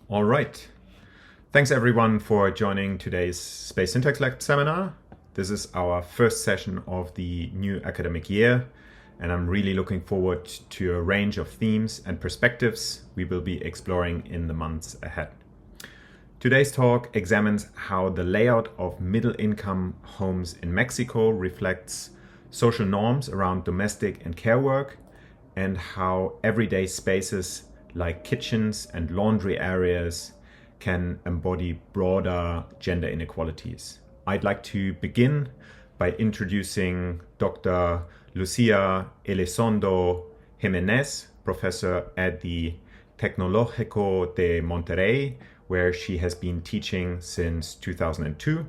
All right. Thanks everyone for joining today's Space Syntax Lab seminar. This is our first session of the new academic year, and I'm really looking forward to a range of themes and perspectives we will be exploring in the months ahead. Today's talk examines how the layout of middle-income homes in Mexico reflects social norms around domestic and care work, and how everyday spaces like kitchens and laundry areas can embody broader gender inequalities. I'd like to begin by introducing Dr. Lucía Elizondo Jiménez, professor at the Tecnológico de Monterrey, where she has been teaching since 2002.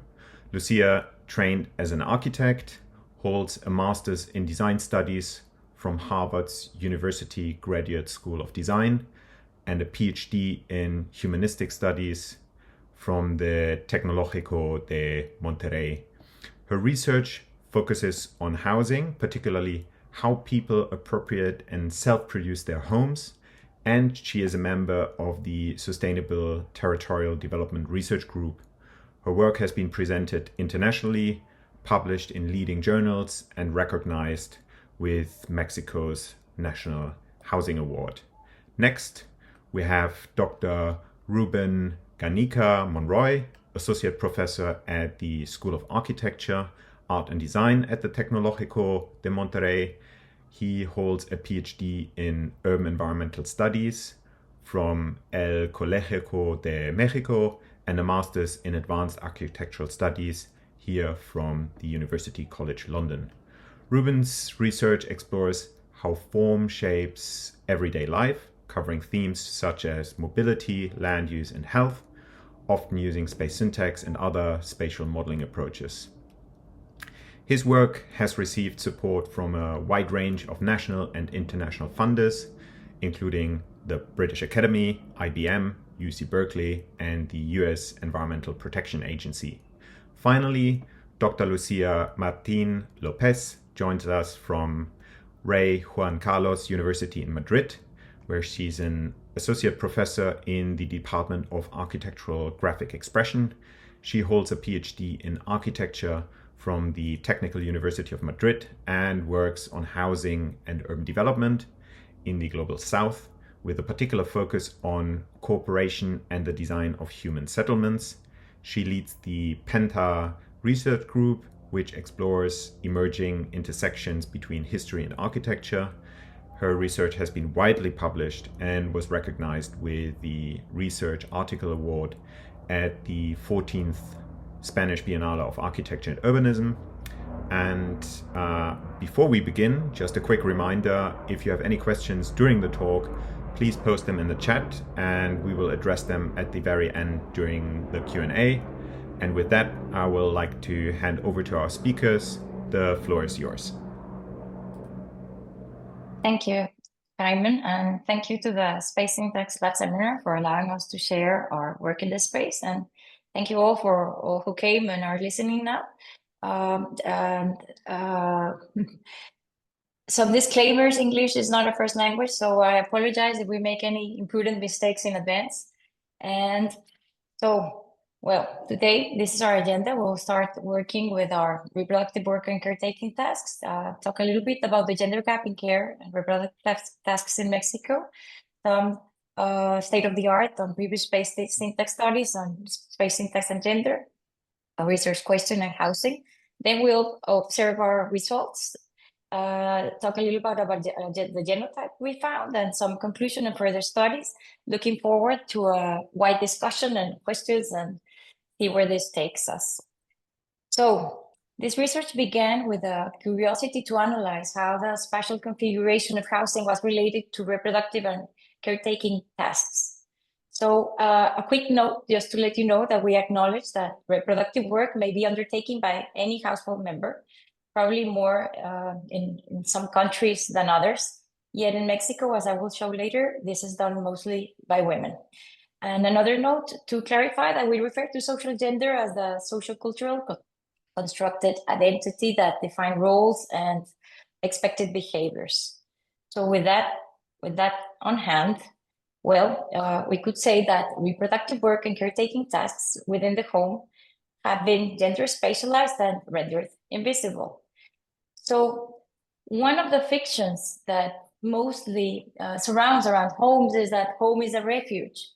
Lucía trained as an architect, holds a master's in design studies from Harvard's University Graduate School of Design, and a PhD in humanistic studies from the Tecnológico de Monterrey. Her research focuses on housing, particularly how people appropriate and self-produce their homes, and she is a member of the Sustainable Territorial Development Research Group. Her work has been presented internationally, published in leading journals, and recognized with Mexico's National Housing Award. Next, we have Dr. Ruben Garnica-Monroy, Associate Professor at the School of Architecture, Art and Design at the Tecnológico de Monterrey. He holds a PhD in Urban Environmental Studies from El Colegio de México and a Master's in Advanced Architectural Studies here from the University College London. Ruben's research explores how form shapes everyday life, covering themes such as mobility, land use, and health, often using space syntax and other spatial modeling approaches. His work has received support from a wide range of national and international funders, including the British Academy, IBM, UC Berkeley, and the US Environmental Protection Agency. Finally, Dr. Lucía Martín López joins us from Rey Juan Carlos University in Madrid, where she's an associate professor in the Department of Architectural Graphic Expression. She holds a PhD in architecture from the Technical University of Madrid and works on housing and urban development in the Global South, with a particular focus on cooperation and the design of human settlements. She leads the Penta Research Group, which explores emerging intersections between history and architecture. Her research has been widely published and was recognized with the Research Article Award at the 14th Spanish Biennale of Architecture and Urbanism. And before we begin, just a quick reminder, if you have any questions during the talk, please post them in the chat and we will address them at the very end during the Q&A. And with that, I will like to hand over to our speakers. The floor is yours. Thank you, Simon, and thank you to the Space Syntax Lab seminar for allowing us to share our work in this space. And thank you all for all who came and are listening now. Some disclaimers: English is not a first language, so I apologize if we make any imprudent mistakes in advance. And so, well, today, this is our agenda. We'll start working with our reproductive work and caretaking tasks, talk a little bit about the gender gap in care and reproductive tasks in Mexico, some state-of-the-art on previous space syntax studies on space syntax and gender, a research question on housing. Then we'll observe our results, talk a little bit about the genotype we found and some conclusion and further studies. Looking forward to a wide discussion and questions and see where this takes us. So this research began with a curiosity to analyze how the spatial configuration of housing was related to reproductive and caretaking tasks. So a quick note, just to let you know that we acknowledge that reproductive work may be undertaken by any household member, probably more in some countries than others. Yet in Mexico, as I will show later, this is done mostly by women. And another note to clarify that we refer to social gender as the social cultural constructed identity that define roles and expected behaviors. So with that on hand, Well, we could say that reproductive work and caretaking tasks within the home have been gender spatialized and rendered invisible. So one of the fictions that mostly surrounds around homes is that home is a refuge.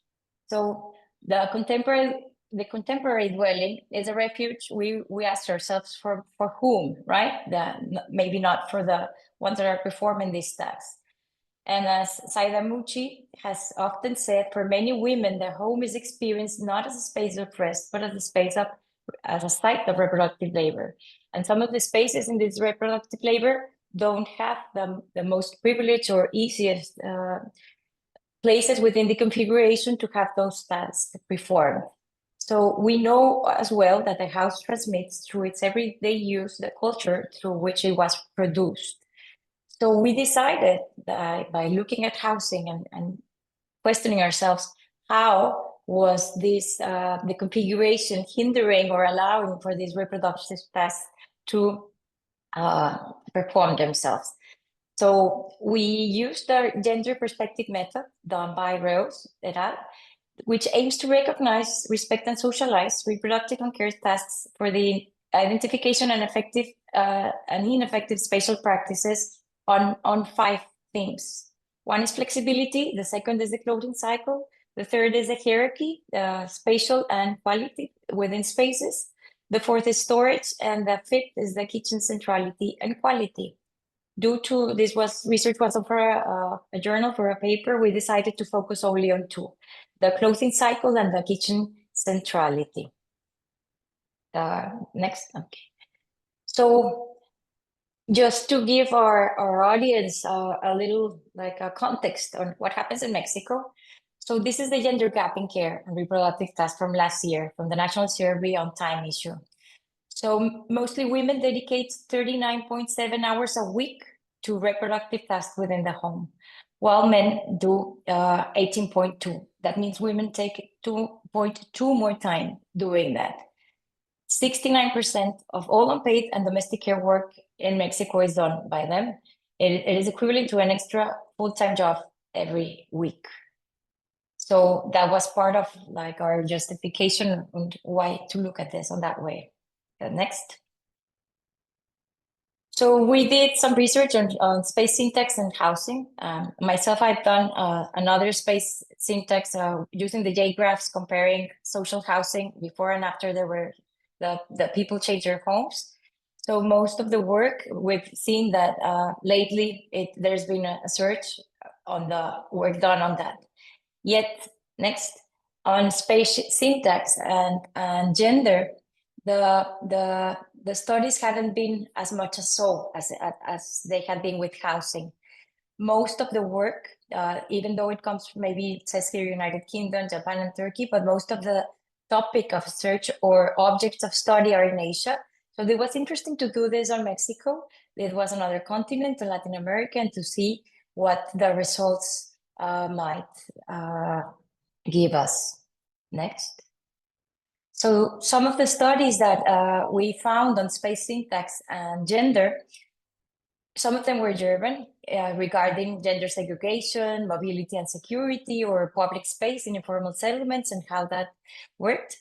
So the contemporary dwelling is a refuge. We ask ourselves for whom, right? Maybe not for the ones that are performing these tasks. And as Saida Mucci has often said, for many women, the home is experienced not as a space of rest, but as a site of reproductive labor. And some of the spaces in this reproductive labor don't have the most privileged or easiest places within the configuration to have those tasks performed. So we know as well that the house transmits through its everyday use the culture through which it was produced. So we decided that by looking at housing and questioning ourselves, how was this the configuration hindering or allowing for these reproductive tasks to perform themselves? So we used the gender perspective method done by Rose et al., which aims to recognize, respect, and socialize reproductive and care tasks for the identification and effective and ineffective spatial practices on 5 themes. One is flexibility, the second is the clothing cycle, the third is the hierarchy, spatial and quality within spaces, the fourth is storage, and the fifth is the kitchen centrality and quality. Due to this research was for a journal for a paper, we decided to focus only on 2, the clothing cycle and the kitchen centrality. Next, okay. So just to give our audience a little context on what happens in Mexico. So this is the gender gap in care and reproductive tasks from last year, from the National Survey on Time issue. So mostly women dedicate 39.7 hours a week to reproductive tasks within the home, while men do 18.2. That means women take 2.2 more time doing that. 69% of all unpaid and domestic care work in Mexico is done by them. It is equivalent to an extra full-time job every week. So that was part of our justification on why to look at this on that way. Next. So we did some research on space syntax and housing. Myself, I've done another space syntax using the J-graphs comparing social housing before and after the people change their homes. So most of the work, we've seen that lately there's been a surge on the work done on that. Yet, next, on space syntax and gender, the studies haven't been as much as they had been with housing. Most of the work, even though it comes from, maybe it says here United Kingdom, Japan, and Turkey, but most of the topic of search or objects of study are in Asia. So it was interesting to do this on Mexico. It was another continent in Latin America, and to see what the results might give us. Next. So some of the studies that we found on space syntax and gender, some of them were German, regarding gender segregation, mobility and security, or public space in informal settlements and how that worked.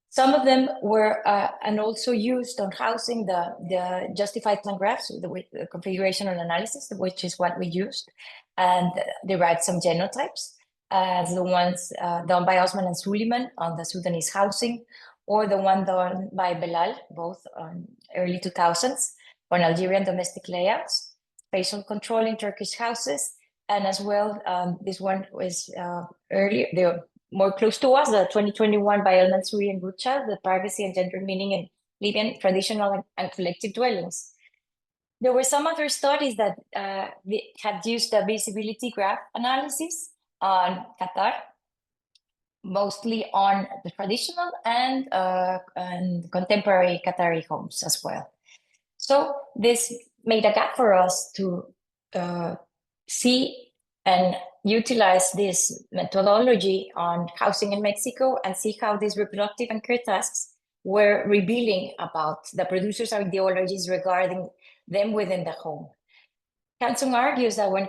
Some of them were and also used on housing the justified plan graphs, the configuration and analysis, which is what we used, and derived some genotypes, as the ones done by Osman and Suleiman on the Sudanese housing, or the one done by Belal, both on early 2000s, on Algerian domestic layouts, spatial control in Turkish houses, and as well, this one was earlier, the more close to us, the 2021 by El Mansouri and Gucha, the privacy and gender meaning in Libyan traditional and collective dwellings. There were some other studies that had used the visibility graph analysis on Qatar, mostly on the traditional and contemporary Qatari homes as well. So this made a gap for us to see and utilize this methodology on housing in Mexico and see how these reproductive and care tasks were revealing about the producers' ideologies regarding them within the home. Kansung argues that when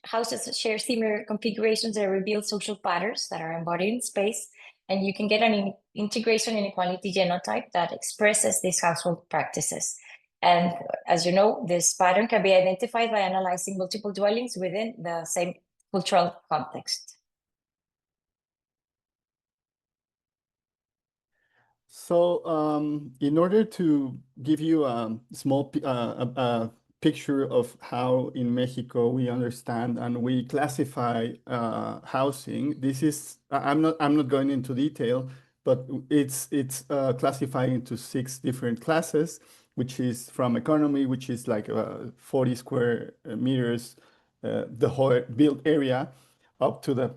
houses share similar configurations that reveal social patterns that are embodied in space, and you can get an integration inequality genotype that expresses these household practices. And as you know, this pattern can be identified by analyzing multiple dwellings within the same cultural context. So in order to give you a small picture of how in Mexico we understand and we classify housing, this is, I'm not going into detail, but it's classified into 6 different classes, which is from economy, which is like 40 square meters, the whole built area, up to the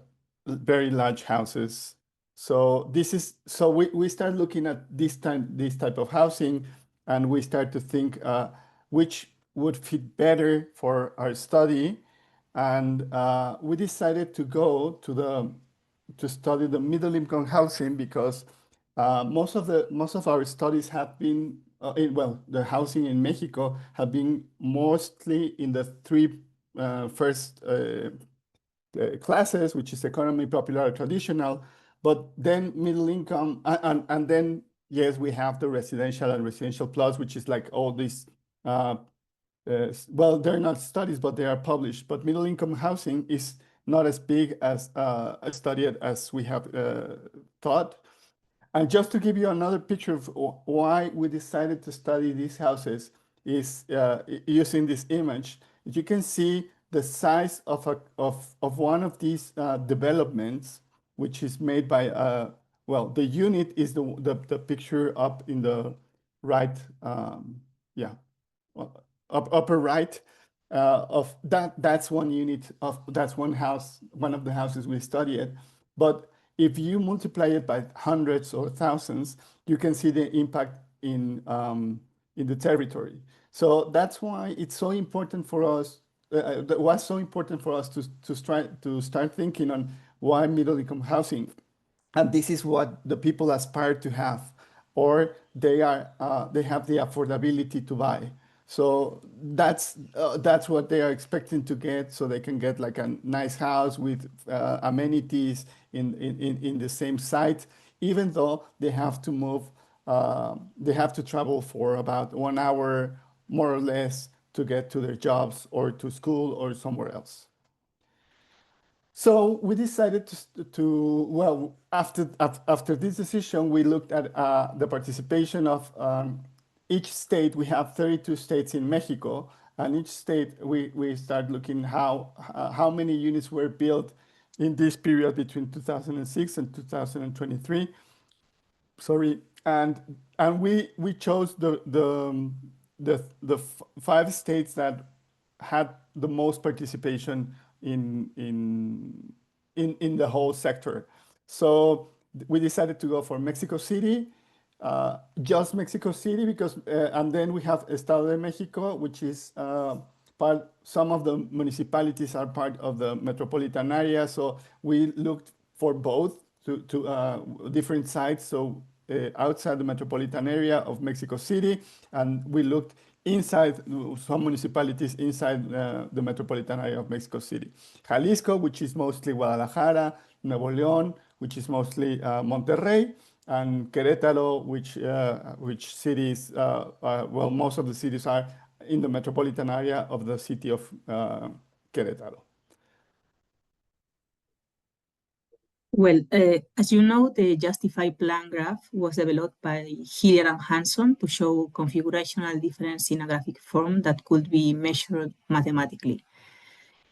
very large houses. So we start looking at this type of housing, and we start to think which would fit better for our study, and we decided to go to study the middle income housing because most of our studies have been the housing in Mexico have been mostly in the 3 first classes, which is economy, popular, traditional. But then middle income, and then, yes, we have the residential and residential plus, which is like all these, well, they're not studies, but they are published. But middle income housing is not as big as studied as we have thought. And just to give you another picture of why we decided to study these houses is using this image. You can see the size of one of these developments, which is made by, well, the unit is the picture up in the right, upper right of that. That's one unit that's one house, one of the houses we studied. But if you multiply it by hundreds or thousands, you can see the impact in the territory. So that's why it's so important for us. That was so important for us to start thinking on why middle income housing, and this is what the people aspire to have, or they have the affordability to buy. So that's what they are expecting to get, so they can get like a nice house with amenities in the same site, even though they have to move, they have to travel for about 1 hour, more or less, to get to their jobs or to school or somewhere else. So we decided well, after this decision, we looked at the participation of each state. We have 32 states in Mexico, and each state we start looking how many units were built in this period between 2006 and 2023. Sorry, and we chose the 5 states that had the most participation in the whole sector. So we decided to go for Mexico City, just Mexico City, because and then we have Estado de Mexico, which is some of the municipalities are part of the metropolitan area. So we looked for both to different sites. So outside the metropolitan area of Mexico City, and we looked inside some municipalities inside the metropolitan area of Mexico City. Jalisco, which is mostly Guadalajara, Nuevo León, which is mostly Monterrey, and Querétaro, which cities, well, most of the cities are in the metropolitan area of the city of Querétaro. Well, as you know, the Justify plan graph was developed by Hilliard and Hanson to show configurational difference in a graphic form that could be measured mathematically.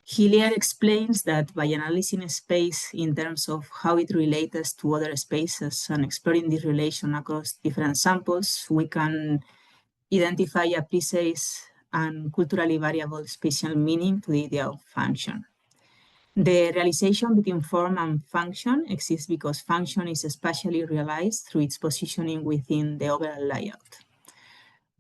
Hilliard explains that by analyzing a space in terms of how it relates to other spaces and exploring this relation across different samples, we can identify a precise and culturally variable spatial meaning to the idea of function. The realization between form and function exists because function is spatially realized through its positioning within the overall layout.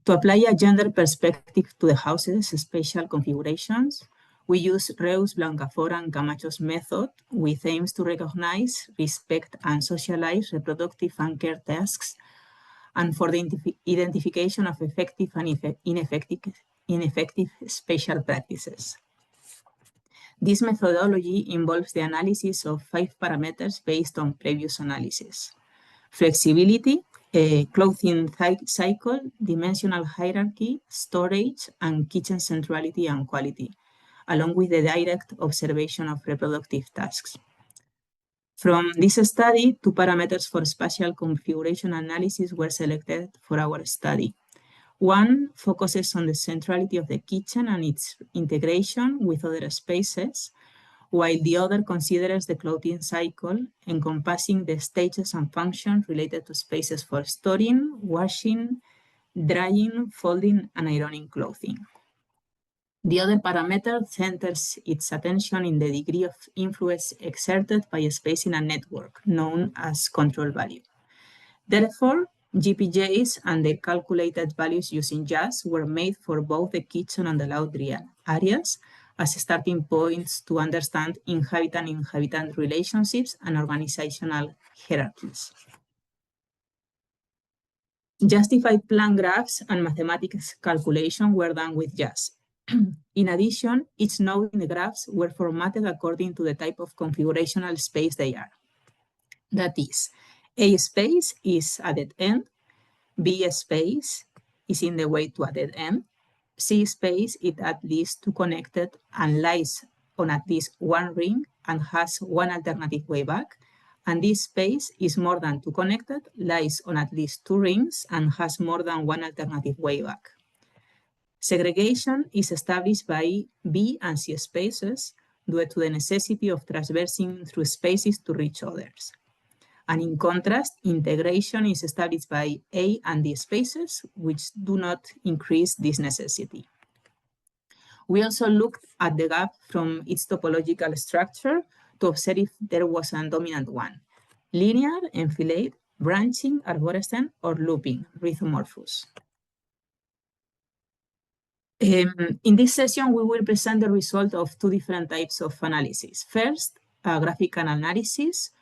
To apply a gender perspective to the house's spatial configurations, we use Reus, Blancafort, and Camacho's method, with aims to recognize, respect, and socialize reproductive and care tasks, and for the identification of effective and ineffective spatial practices. This methodology involves the analysis of 5 parameters based on previous analysis: flexibility, clothing cycle, dimensional hierarchy, storage, and kitchen centrality and quality, along with the direct observation of reproductive tasks. From this study, 2 parameters for spatial configuration analysis were selected for our study. One focuses on the centrality of the kitchen and its integration with other spaces, while the other considers the clothing cycle, encompassing the stages and functions related to spaces for storing, washing, drying, folding, and ironing clothing. The other parameter centers its attention in the degree of influence exerted by a space in a network, known as control value. Therefore, GPJs and the calculated values using JAS were made for both the kitchen and the laundry areas as starting points to understand inhabitant-inhabitant relationships and organizational hierarchies. Justified plan graphs and mathematics calculation were done with JAS. In addition, each node in the graphs were formatted according to the type of configurational space they are. That is, A space is a dead end, B space is in the way to a dead end, C space is at least 2 connected and lies on at least 1 ring and has 1 alternative way back, and this space is more than 2 connected, lies on at least 2 rings, and has more than 1 alternative way back. Segregation is established by B and C spaces due to the necessity of traversing through spaces to reach others. And in contrast, integration is established by A and D spaces, which do not increase this necessity. We also looked at the gap from its topological structure to observe if there was a dominant one: linear, enfilade, branching, arborescent, or looping, rhizomorphous. In this session, we will present the result of 2 different types of analysis. First, a graphical analysis,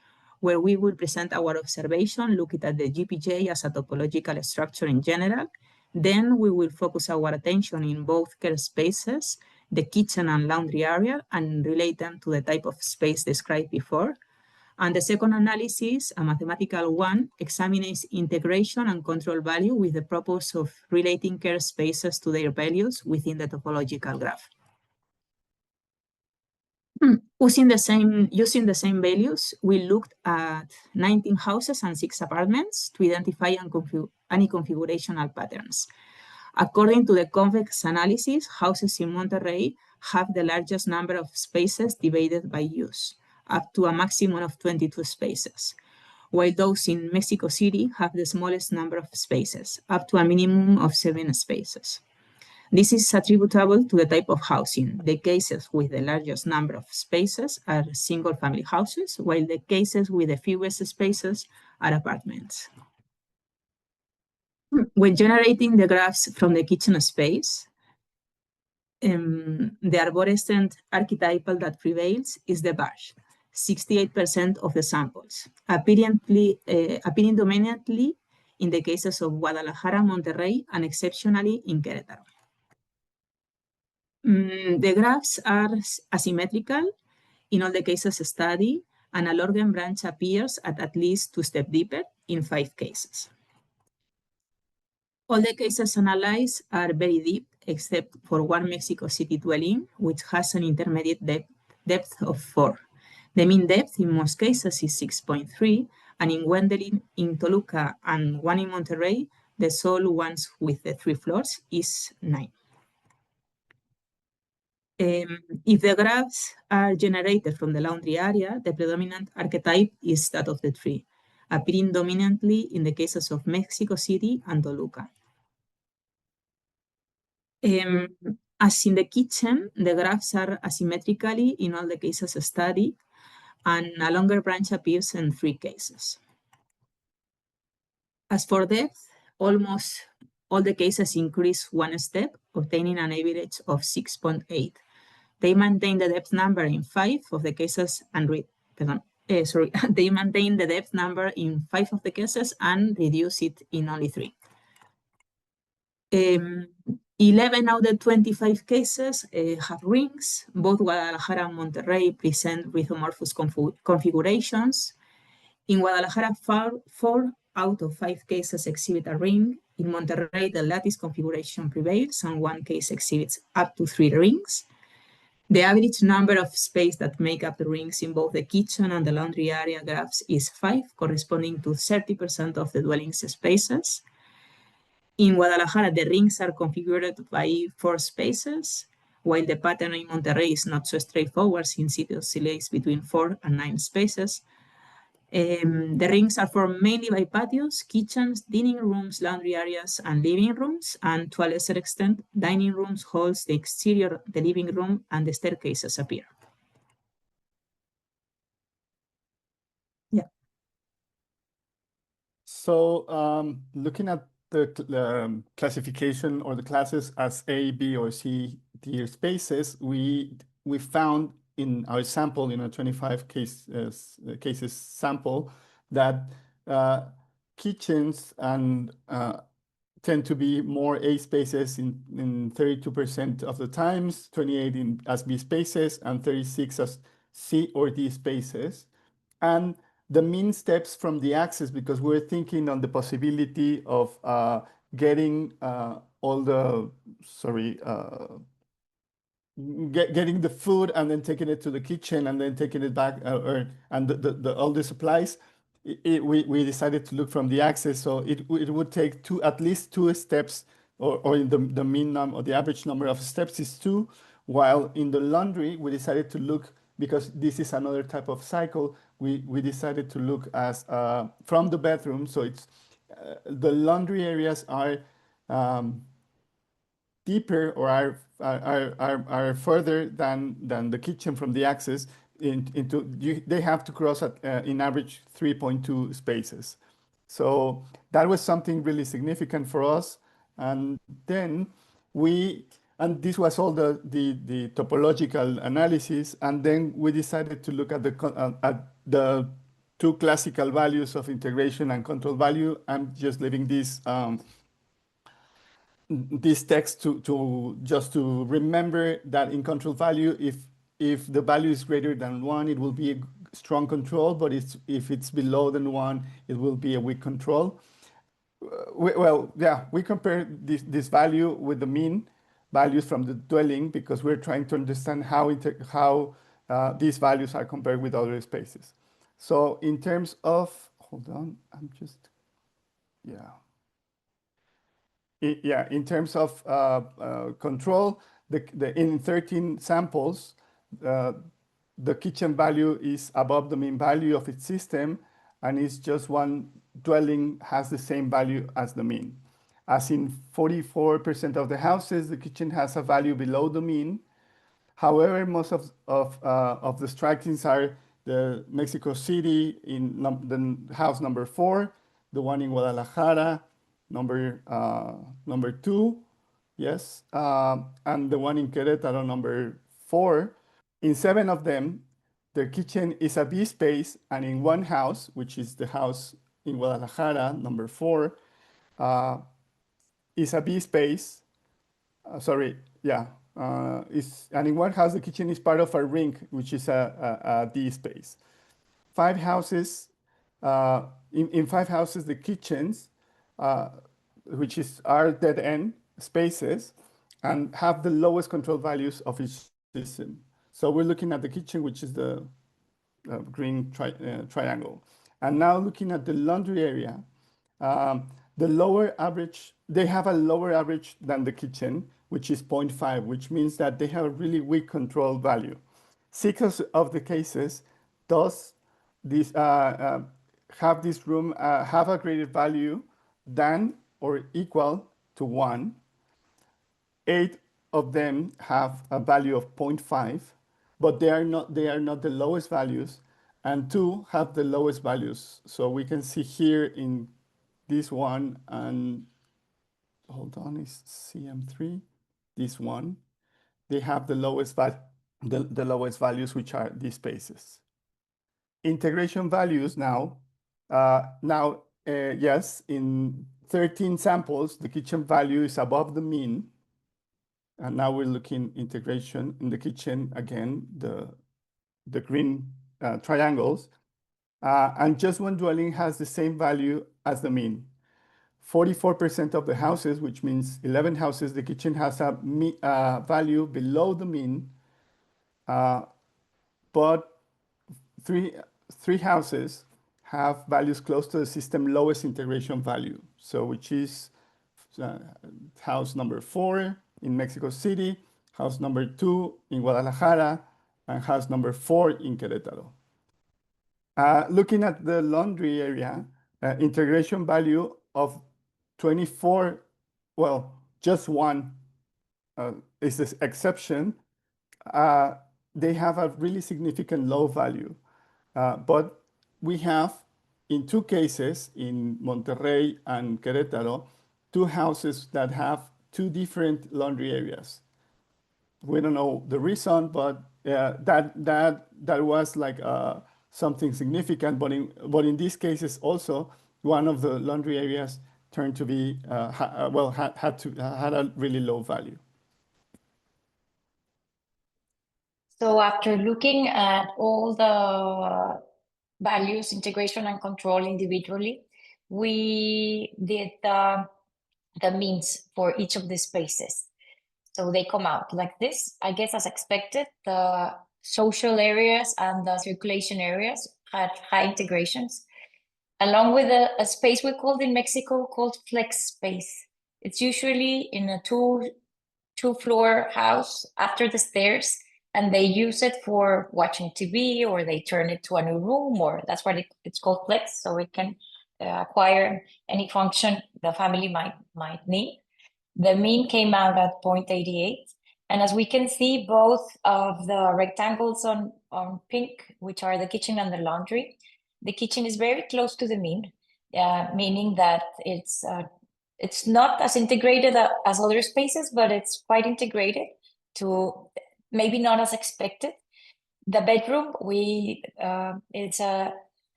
where we will present our observation looking at the GPJ as a topological structure in general. Then we will focus our attention in both care spaces, the kitchen and laundry area, and relate them to the type of space described before. And the second analysis, a mathematical one, examines integration and control value with the purpose of relating care spaces to their values within the topological graph. Using the same values, we looked at 19 houses and 6 apartments to identify any configurational patterns. According to the convex analysis, houses in Monterrey have the largest number of spaces divided by use, up to a maximum of 22 spaces, while those in Mexico City have the smallest number of spaces, up to a minimum of 7 spaces. This is attributable to the type of housing. The cases with the largest number of spaces are single-family houses, while the cases with the fewest spaces are apartments. When generating the graphs from the kitchen space, the arborescent archetypal that prevails is the barge, 68% of the samples, appearing dominantly in the cases of Guadalajara, Monterrey, and exceptionally in Querétaro. The graphs are asymmetrical in all the cases studied, and a Lorgen branch appears at least 2 steps deeper in 5 cases. All the cases analyzed are very deep, except for one Mexico City dwelling, which has an intermediate depth of 4. The mean depth in most cases is 6.3, and in Gwendoline, in Toluca, and one in Monterrey, the sole ones with the 3 floors, is 9. If the graphs are generated from the laundry area, the predominant archetype is that of the tree, appearing dominantly in the cases of Mexico City and Toluca. As in the kitchen, the graphs are asymmetrically in all the cases studied, and a longer branch appears in 3 cases. As for depth, almost all the cases increase 1 step, obtaining an average of 6.8. They maintain the depth number in 5 of the cases and they maintain the depth number in 5 of the cases and reduce it in only 3. 11 out of 25 cases have rings. Both Guadalajara and Monterrey present rhizomorphous configurations. In Guadalajara, 4 out of 5 cases exhibit a ring. In Monterrey, the lattice configuration prevails, and 1 case exhibits up to 3 rings. The average number of space that make up the rings in both the kitchen and the laundry area graphs is 5, corresponding to 30% of the dwelling's spaces. In Guadalajara, the rings are configured by 4 spaces, while the pattern in Monterrey is not so straightforward since it oscillates between 4 and 9 spaces. The rings are formed mainly by patios, kitchens, dining rooms, laundry areas, and living rooms, and to a lesser extent, dining rooms, halls, the exterior, the living room, and the staircases appear. Yeah. So looking at the classification or the classes as A, B, or C tier spaces, we found in our sample, in a 25 cases sample, that kitchens and tend to be more A spaces in 32% of the times, 28 as B spaces, and 36 as C or D spaces. And the mean steps from the axis, because we're thinking on the possibility of getting all the, getting the food and then taking it to the kitchen and then taking it back, and all the supplies. We decided to look from the axis, so it would take at least 2 steps, or the mean number or the average number of steps is 2, while in the laundry we decided to look, because this is another type of cycle, we decided to look as from the bedroom. So it's the laundry areas are deeper or are further than the kitchen from the axis. They have to cross at in average 3.2 spaces. So that was something really significant for us. And then and this was all the topological analysis. And then we decided to look at the 2 classical values of integration and control value. I'm just leaving this text just to remember that in control value, if the value is greater than 1, it will be a strong control, but if it's below than 1, it will be a weak control. We compare this value with the mean values from the dwelling, because we're trying to understand how these values are compared with other spaces. So in terms of, hold on, in terms of control, in 13 samples, the kitchen value is above the mean value of its system, and it's just one dwelling has the same value as the mean. As in 44% of the houses, the kitchen has a value below the mean. However, most of the strikings are the Mexico City in the house number 4, the one in Guadalajara, number 2, yes, and the one in Querétaro, number 4. In 7 of them, the kitchen is a B space, and in one house, which is the house in Guadalajara, number 4, is a B space. And in one house, the kitchen is part of a ring, which is a D space. 5 houses, in 5 houses, the kitchens, which are dead end spaces, and have the lowest control values of each system. So we're looking at the kitchen, which is the green triangle. And now looking at the laundry area, the lower average, they have a lower average than the kitchen, which is 0.5, which means that they have a really weak control value. 6 of the cases have this room have a greater value than or equal to 1. 8 of them have a value of 0.5, but they are not the lowest values, and 2 have the lowest values. So we can see here in this one, and hold on, is CM3, this one, they have the lowest values, which are these spaces. Integration values now, yes, in 13 samples, the kitchen value is above the mean, And now we're looking integration in the kitchen, again, the green triangles. And just one dwelling has the same value as the mean. 44% of the houses, which means 11 houses, the kitchen has a value below the mean, but three houses have values close to the system lowest integration value. So which is house number 4 in Mexico City, house number 2 in Guadalajara, and house number 4 in Querétaro. Looking at the laundry area, integration value of 24, well, just one is the exception. They have a really significant low value. But we have, in 2 cases, in Monterrey and Querétaro, 2 houses that have 2 different laundry areas. We don't know the reason, but that was like something significant. But in these cases also, one of the laundry areas turned to be had a really low value. So after looking at all the values, integration and control individually, we did the means for each of the spaces. So they come out like this. I guess as expected, the social areas and the circulation areas had high integrations, along with a space we called in Mexico called flex space. It's usually in a two-floor house after the stairs, and they use it for watching TV, or they turn it to a new room, or that's why it's called flex, so it can acquire any function the family might need. The mean came out at 0.88. And as we can see, both of the rectangles on pink, which are the kitchen and the laundry, the kitchen is very close to the mean, meaning that it's not as integrated as other spaces, but it's quite integrated to maybe not as expected. The bedroom, it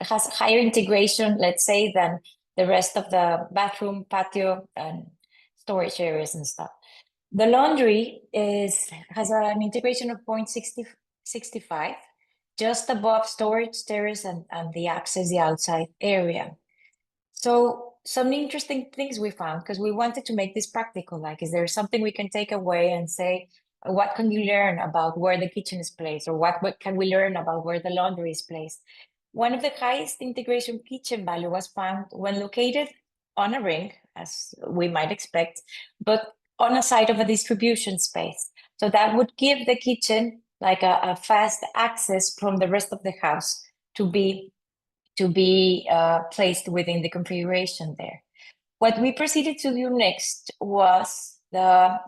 has higher integration, let's say, than the rest of the bathroom, patio, and storage areas and stuff. The laundry has an integration of 0.65, just above storage, terrace, and the access, the outside area. So some interesting things we found, because we wanted to make this practical, like, is there something we can take away and say, what can you learn about where the kitchen is placed, or what can we learn about where the laundry is placed? One of the highest integration kitchen value was found when located on a ring, as we might expect, but on a side of a distribution space. So that would give the kitchen like a fast access from the rest of the house to be placed within the configuration there. What we proceeded to do next was to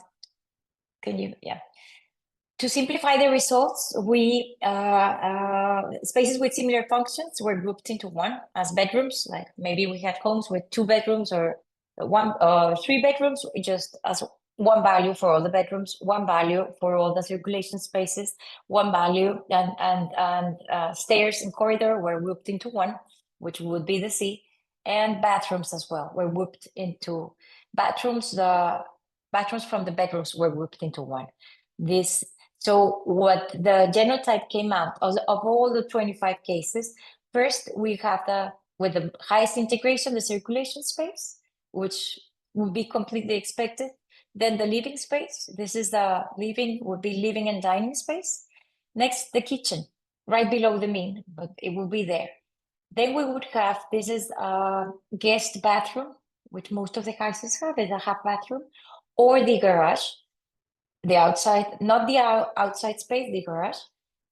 simplify the results, we spaces with similar functions were grouped into one as bedrooms. Like maybe we had homes with 2 bedrooms or 3 bedrooms, just as one value for all the bedrooms, one value for all the circulation spaces, one value, and stairs and corridor were grouped into one, which would be the C, and bathrooms as well were grouped into bathrooms. The bathrooms from the bedrooms were grouped into one. So what the genotype came out of all the 25 cases, first we have with the highest integration, the circulation space, which would be completely expected. Then the living space, this is would be living and dining space. Next, the kitchen, right below the mean, but it will be there. Then we would have, this is a guest bathroom, which most of the houses have, is a half bathroom, or the garage. The outside, not the outside space, the garage.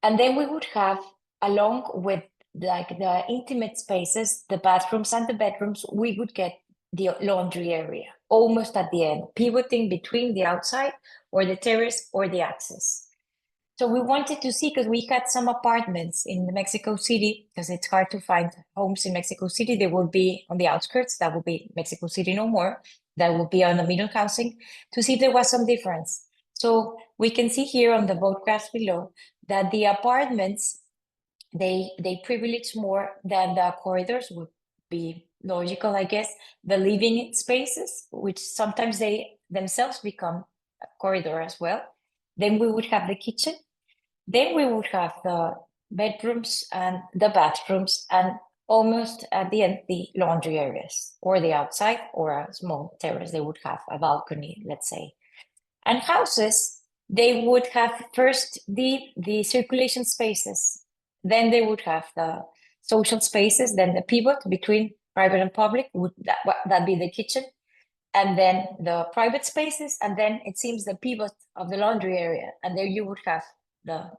And then we would have, along with like the intimate spaces, the bathrooms and the bedrooms, we would get the laundry area almost at the end, pivoting between the outside or the terrace or the access. So we wanted to see, because we had some apartments in Mexico City, because it's hard to find homes in Mexico City. They will be on the outskirts. That will be Mexico City no more. That will be on the middle housing, to see if there was some difference. So we can see here on the both graphs below that the apartments, they privilege more than the corridors, would be logical, I guess. The living spaces, which sometimes they themselves become corridor as well. Then we would have the kitchen. Then we would have the bedrooms and the bathrooms, and almost at the end, the laundry areas, or the outside, or a small terrace. They would have a balcony, let's say. And houses, they would have first the circulation spaces. Then they would have the social spaces, then the pivot between private and public, would that be the kitchen, and then the private spaces, and then it seems the pivot of the laundry area, and there you would have the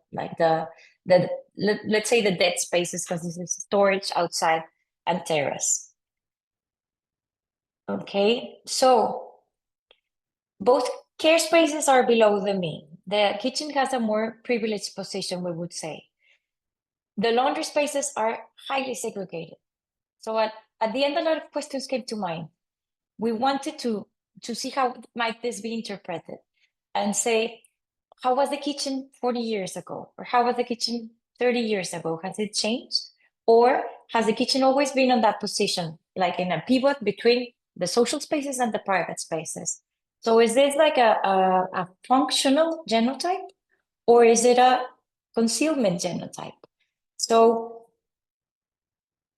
let's say the dead spaces, because this is storage outside and terrace. Okay, so both care spaces are below the mean. The kitchen has a more privileged position, we would say. The laundry spaces are highly segregated. So at the end, a lot of questions came to mind. We wanted to see how might this be interpreted, and say, how was the kitchen 40 years ago? Or how was the kitchen 30 years ago? Has it changed? Or has the kitchen always been on that position, like in a pivot between the social spaces and the private spaces? So is this like a functional genotype, or is it a concealment genotype? So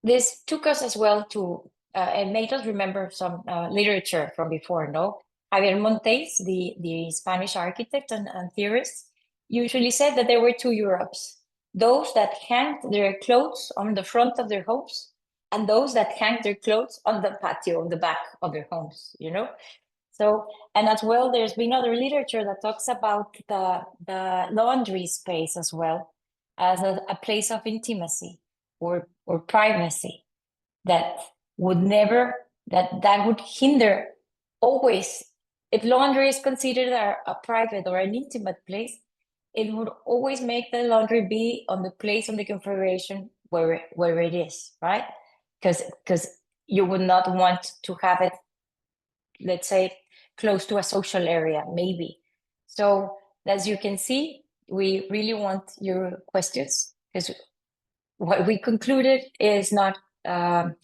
this took us as well to, and made us remember some literature from before, no? Javier Montes, the Spanish architect and theorist, usually said that there were two Europes: those that hanged their clothes on the front of their homes, and those that hanged their clothes on the patio, on the back of their homes, you know? So, and as well, there's been other literature that talks about the laundry space as well as a place of intimacy or privacy that would never, that would hinder always. If laundry is considered a private or an intimate place, it would always make the laundry be on the place on the configuration where it is, right? Because you would not want to have it, let's say, close to a social area, maybe. So as you can see, we really want your questions, because what we concluded is not as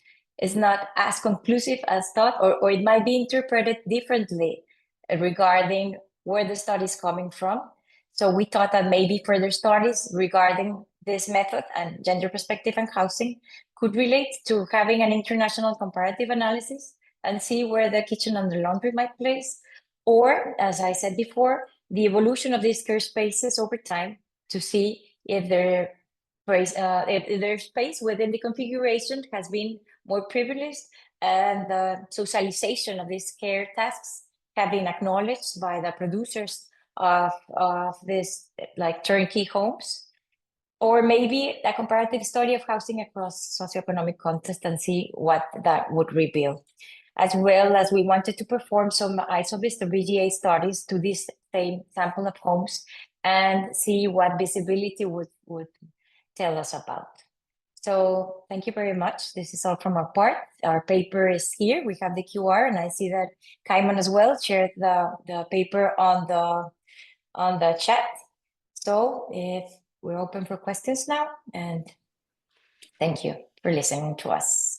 conclusive as thought, or it might be interpreted differently regarding where the study is coming from. So we thought that maybe further studies regarding this method and gender perspective and housing could relate to having an international comparative analysis and see where the kitchen and the laundry might place, or, as I said before, the evolution of these care spaces over time to see if their space within the configuration has been more privileged, and the socialization of these care tasks have been acknowledged by the producers of this, like, turnkey homes. Or maybe a comparative study of housing across socioeconomic contexts and see what that would reveal. As well as we wanted to perform some isovist or VGA studies to this same sample of homes and see what visibility would tell us about. So thank you very much. This is all from our part. Our paper is here. We have the QR, and I see that Kaiman as well shared the paper on the chat. So if we're open for questions now, and thank you for listening to us.